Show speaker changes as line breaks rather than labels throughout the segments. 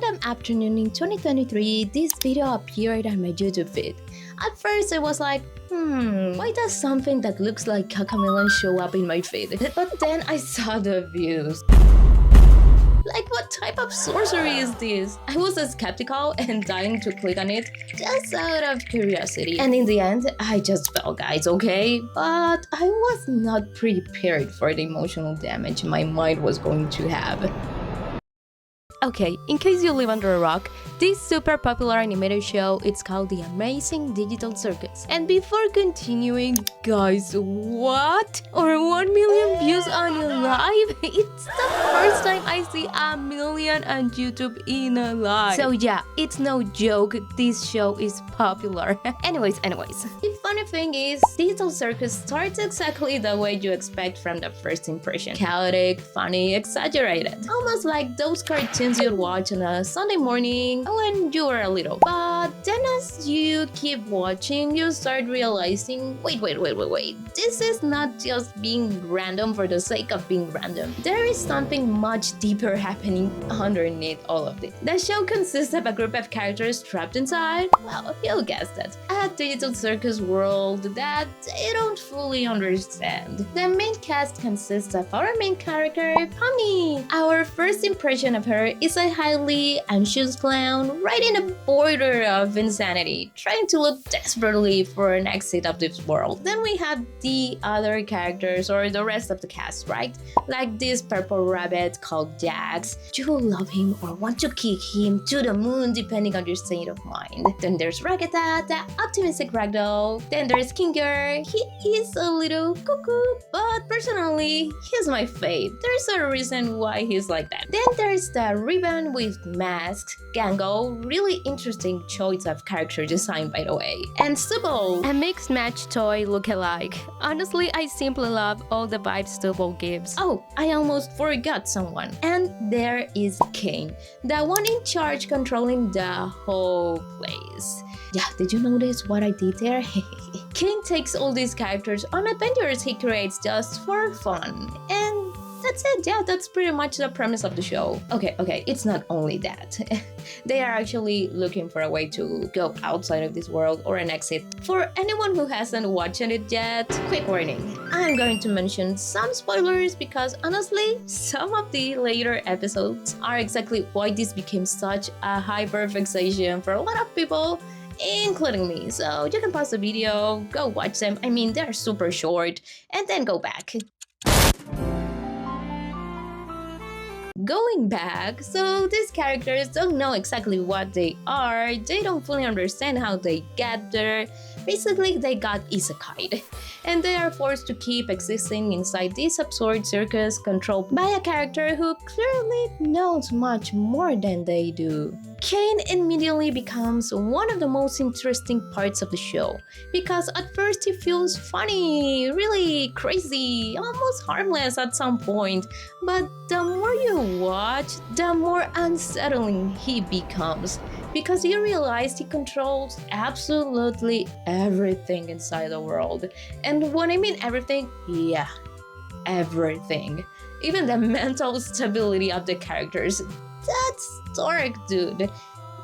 random afternoon in 2023, this video appeared on my YouTube feed. At first, I was like, why does something that looks like Cacamelon show up in my feed? But then I saw the views. Like, what type of sorcery is this? I was skeptical and dying to click on it just out of curiosity. And in the end, I just fell, guys, okay? But I was not prepared for the emotional damage my mind was going to have. Okay, in case you live under a rock, this super popular animated show, it's called The Amazing Digital Circus. And before continuing, guys, what? Or 1 million views on a live? It's the first time I see 1 million on YouTube in a live. So yeah, it's no joke, this show is popular. Anyways. The funny thing is, Digital Circus starts exactly the way you expect from the first impression. Chaotic, funny, exaggerated. Almost like those cartoons you'd watch on a Sunday morning when you were a little. But then as you keep watching, you start realizing, wait. This is not just being random for the sake of being random. There is something much deeper happening underneath all of this. The show consists of a group of characters trapped inside, well, you guessed it, a digital circus world that they don't fully understand. The main cast consists of our main character, Pomni. Our first impression of her is a highly anxious clown right in the border of insanity, trying to look desperately for an exit of this world. Then we have the other characters, or the rest of the cast, right? Like this purple rabbit called Jax. You will love him or want to kick him to the moon depending on your state of mind. Then there's Ragata, the optimistic ragdoll. Then there's Kinger. He is a little cuckoo, but personally, he's my fave. There's a reason why he's like that. Then there's the ribbon with masks, Gango, really interesting choice of character design by the way. And Stubble, a mixed match toy look-alike. Honestly, I simply love all the vibes Stubble gives. Oh, I almost forgot someone. And there is Kane, the one in charge controlling the whole place. Yeah, did you notice what I did there? Kane takes all these characters on adventures he creates just for fun. And that's it. Yeah, that's pretty much the premise of the show. Okay, it's not only that. They are actually looking for a way to go outside of this world or an exit. For anyone who hasn't watched it yet, quick warning. I'm going to mention some spoilers because honestly, some of the later episodes are exactly why this became such a hyperfixation for a lot of people, including me. So you can pause the video, go watch them. I mean, they're super short, and then go back. Going back, so these characters don't know exactly what they are, they don't fully understand how they get there. Basically, they got isekai'd, and they are forced to keep existing inside this absurd circus controlled by a character who clearly knows much more than they do. Kane immediately becomes one of the most interesting parts of the show, because at first he feels funny, really crazy, almost harmless at some point, but the more you watch, the more unsettling he becomes, because you realize he controls absolutely everything inside the world. And when I mean everything, yeah, everything. Even the mental stability of the characters. That's dark, dude.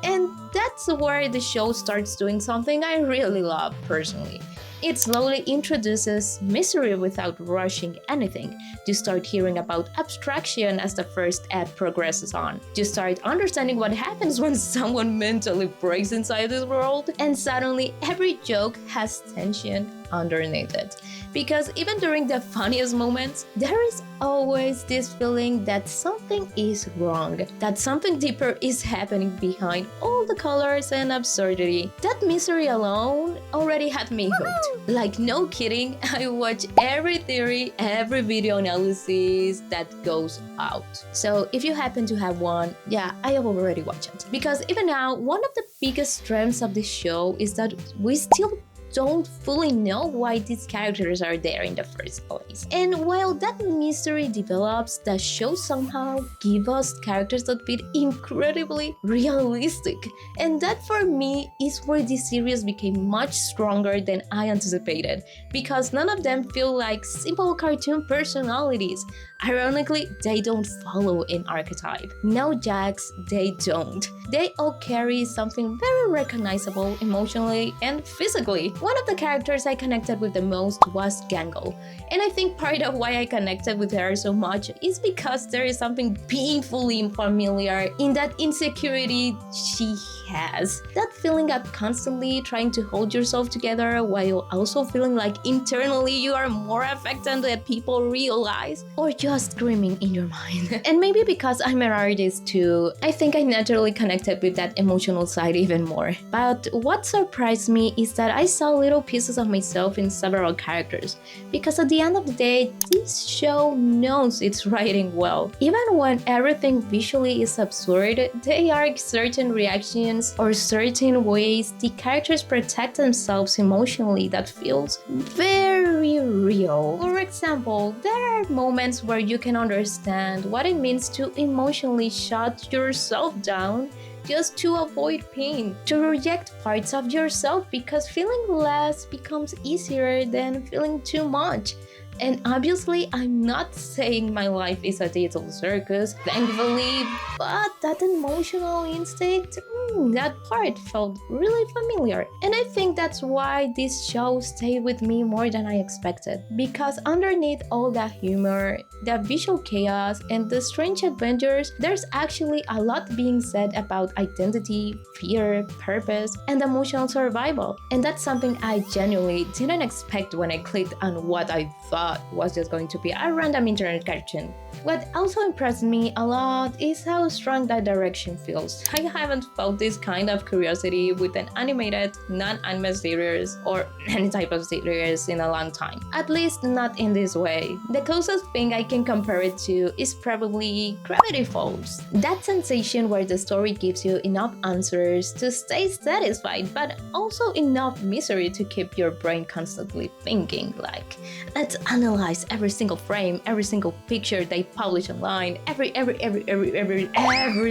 And that's where the show starts doing something I really love personally. It slowly introduces mystery without rushing anything. You start hearing about abstraction as the first ep progresses on. You start understanding what happens when someone mentally breaks inside this world, and suddenly every joke has tension underneath it. Because even during the funniest moments, there is always this feeling that something is wrong, that something deeper is happening behind all the colors and absurdity. That misery alone already had me hooked. Like, no kidding, I watch every theory, every video analysis that goes out. So if you happen to have one, yeah, I have already watched it. Because even now, one of the biggest strengths of this show is that we still don't fully know why these characters are there in the first place. And while that mystery develops, the show somehow gives us characters that feel incredibly realistic. And that for me is where this series became much stronger than I anticipated, because none of them feel like simple cartoon personalities. Ironically, they don't follow an archetype. No Jacks, they don't. They all carry something very recognizable emotionally and physically. One of the characters I connected with the most was Gango, and I think part of why I connected with her so much is because there is something painfully familiar in that insecurity she has. That feeling of constantly trying to hold yourself together while also feeling like internally you are more affected than people realize, or just screaming in your mind. And maybe because I'm an artist too, I think I naturally connected with that emotional side even more. But what surprised me is that I saw little pieces of myself in several characters, because at the end of the day, this show knows it's writing well. Even when everything visually is absurd, they are certain reactions or certain ways the characters protect themselves emotionally that feels very real. For example, there are moments where you can understand what it means to emotionally shut yourself down just to avoid pain, to reject parts of yourself because feeling less becomes easier than feeling too much. And obviously, I'm not saying my life is a total circus, thankfully, but that emotional instinct, that part felt really familiar. And I think that's why this show stayed with me more than I expected. Because underneath all that humor, the visual chaos, and the strange adventures, there's actually a lot being said about identity, fear, purpose, and emotional survival. And that's something I genuinely didn't expect when I clicked on what I thought was just going to be a random internet cartoon. What also impressed me a lot is how strong that direction feels. I haven't felt this kind of curiosity with an animated, non-anime series or any type of series in a long time. At least not in this way. The closest thing I can compare it to is probably Gravity Falls. That sensation where the story gives you enough answers to stay satisfied, but also enough misery to keep your brain constantly thinking, like, let's analyze every single frame, every single picture they publish online, every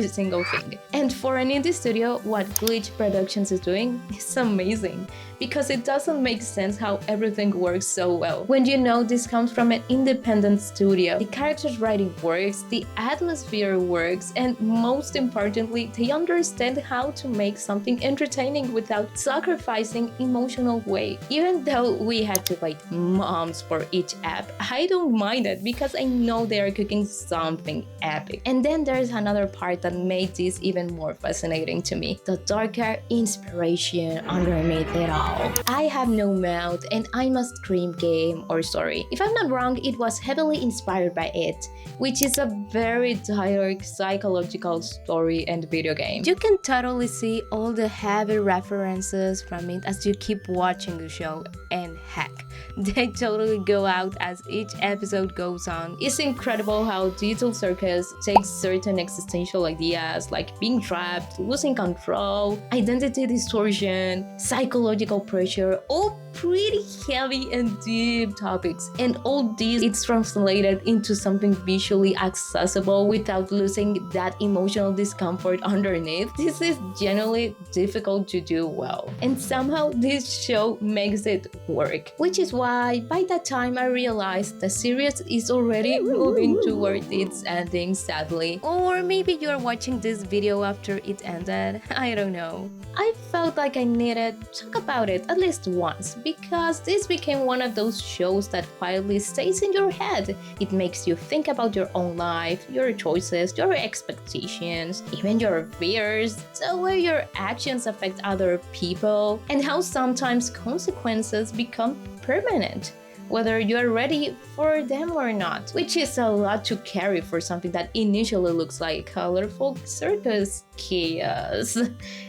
single thing. And for an indie studio, what Glitch Productions is doing is amazing, because it doesn't make sense how everything works so well. When you know this comes from an independent studio, the characters writing works, the atmosphere works, and most importantly, they understand how to make something entertaining without sacrificing emotional weight. Even though we had to wait months for each app, I don't mind it because I know they are cooking something epic. And then there's another part that made this even more fascinating to me: the darker inspiration underneath it all. I Have No Mouth and I Must Scream game or story. If I'm not wrong, it was heavily inspired by it, which is a very dark psychological story and video game. You can totally see all the heavy references from it as you keep watching the show, and heck, they totally go out as each episode goes on. It's incredible how Digital Circus takes certain existential ideas like being trapped, losing control, identity distortion, psychological pressure, all pretty heavy and deep topics, and all this it's translated into something visually accessible without losing that emotional discomfort underneath. This is genuinely difficult to do well, and somehow this show makes it work, which is why by that time I realized the series is already moving toward its ending, sadly. Or maybe you're watching this video after it ended, I don't know. I felt like I needed to talk about it at least once, because this became one of those shows that quietly stays in your head. It makes you think about your own life, your choices, your expectations, even your fears, the way your actions affect other people, and how sometimes consequences become permanent, whether you're ready for them or not, which is a lot to carry for something that initially looks like colorful circus chaos.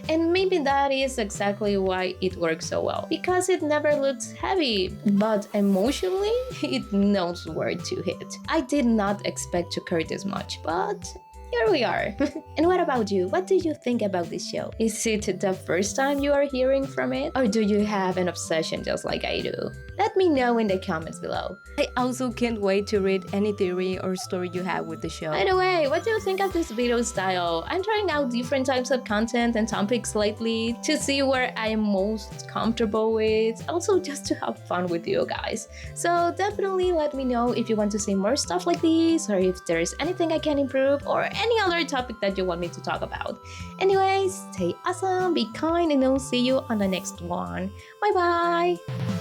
And maybe that is exactly why it works so well, because it never looks heavy, but emotionally it knows where to hit. I did not expect to care this much, but here we are. And what about you? What do you think about this show? Is it the first time you are hearing from it? Or do you have an obsession just like I do? Let me know in the comments below.
I also can't wait to read any theory or story you have with the show.
By the way, what do you think of this video style? I'm trying out different types of content and topics lately to see where I am most comfortable with, also just to have fun with you guys. So definitely let me know if you want to see more stuff like this, or if there's anything I can improve, or any other topic that you want me to talk about. Anyways, stay awesome, be kind, and I'll see you on the next one. Bye bye!